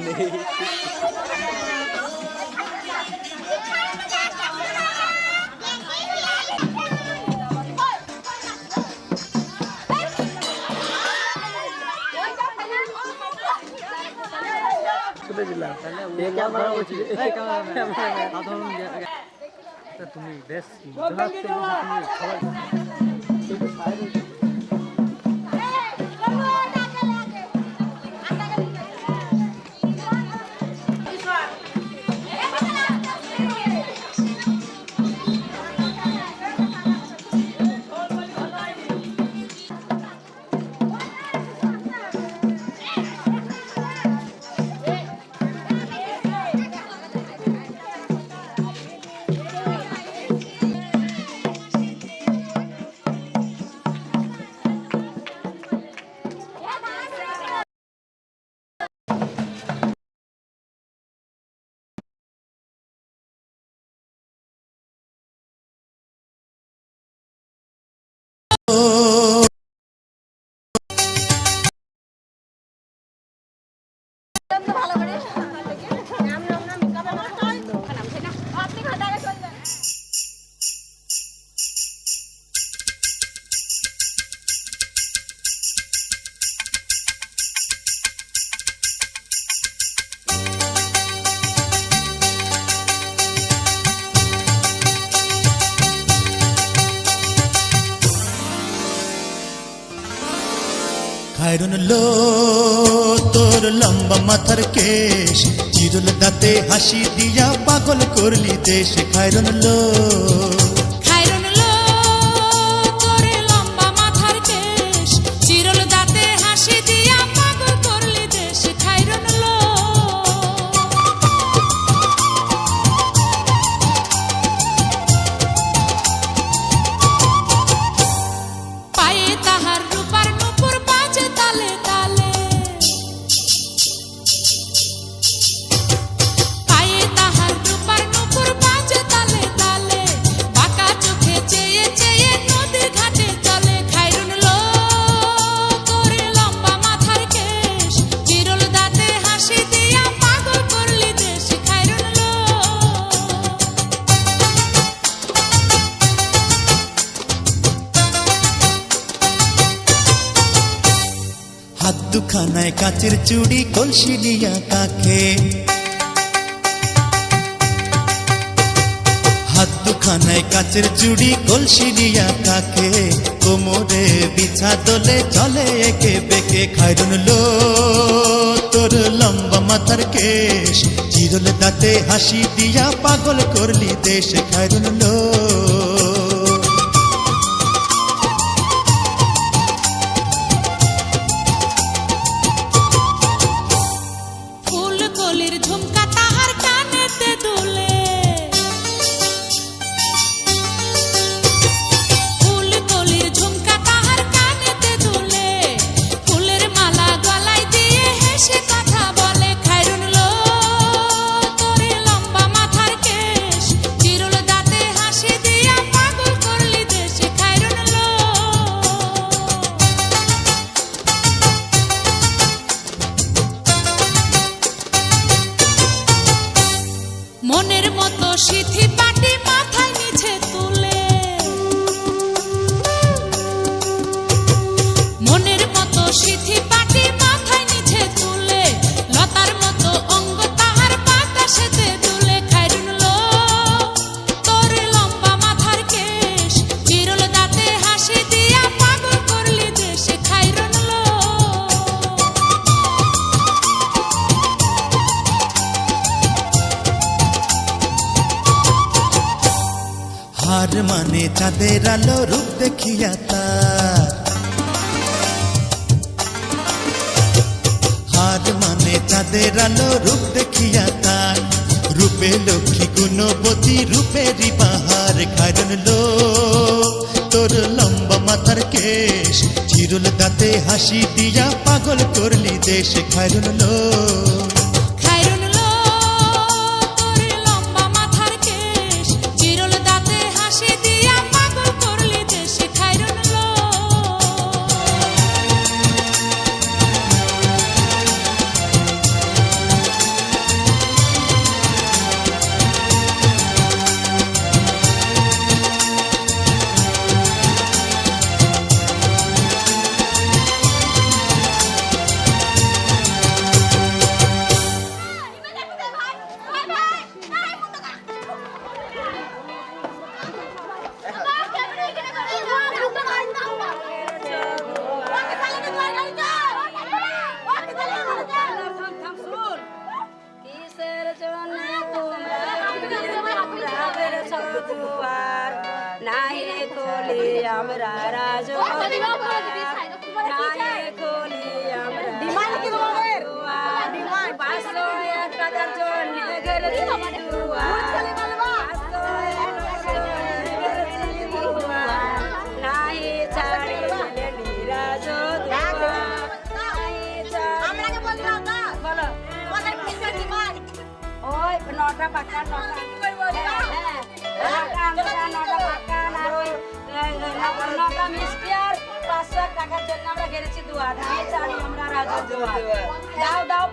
নেই। তুমি বেশ খায়রুন লো তোর লম্বা মাথার কেশ, চিরল দাঁতে হাসি দিয়া পাগল করলি দেশ। খায়রুন লো তোর লম্বা মাথার কেশ, চিরল দাঁতে হাসি দিয়া পাগল করলি দেশ। খায়রুন লো পায়ে তাহার রূপার নুপুর বাজে তালে তালে, পায়ে তাহার রূপার নুপুর বাজে তালে তালে, বাঁকা চোখে চেয়ে চেয়ে নদীর ঘাটে চলে। খায়রুন লো তোর লম্বা মাথার কেশ, চিরল দাঁতে হাসি দিয়া পাগল করলি দেশ। খায়রুন লো হাত দুখানায় কাচের চুড়ি, কলসি নিয়া কাকে, হাত দুখানায় কাচের চুড়ি, কলসি নিয়া কাকে, কোমরে বিছা দোলে চলে একে বেকে। খায়রুন লো তোর লম্বা মাথার কেশ, চিরল দাঁতে হাসি দিয়া পাগল করলি দেশ। খায়রুন লো ফুলকলির ঝুমকা তাহার কানেতে দুলে, ফুলকলির ঝুমকা তাহার কানেতে দুলে, ফুলের মালা গলায় দিয়ে হেসে কথা বলে। খায়রুন লো তোর লম্বা মাথার কেশ, চিরল দাঁতে হাসি দিয়া পাগল করলি দেশ। খায়রুন লো মনের মতো সিথি পাটি মাথায় নিচে তুলে, মনের মতো সিথি পাটি মাথায় নিচে তুলে, লতার মতো অঙ্গ তাহার বাতাসেতে দুলে। খায়রুন লো তোর লম্বা মাথার কেশ, চিরল দাঁতে হাসি দিয়া পাগল করলি দেশ। খায়রুন লো হার মানে চাঁদের আলো, রূপ দেখিয়া তার, হার মানে চাঁদের আলো, রূপ দেখিয়া তার, রূপে লক্ষ্মী গুণবতী, রূপেরই বাহার। খায়রুন লো তোর লম্বা মাথার কেশ, চিরল দাঁতে হাসি দিয়া পাগল করলি দেশ। খায়রুন লো খায়রুন লো তোর লম্বা মাথার কেশ, চিরল দাঁতে হাসি দিয়া পাগল করলি দেশ। খায়রুন লো খোলি আমরা রাজ খোলি আমরা ডিমান্ড কি তোমাদের ডিমান্ড 501 টাকার জন্য গেলেছি দুয়ার 501 নাই ছাড়িলে নিরাজ আমরাকে বললাম না বলো তোমাদের কিসের ডিমান্ড ওই নটা পাকা নটা নটা পাকা আর ওই নটা মিষ্টি আর 500 টাকার জন্য আমরা গেছি দুয়ার নাই ছাড়ি আমরা রাজু দুয়ার দাও দাও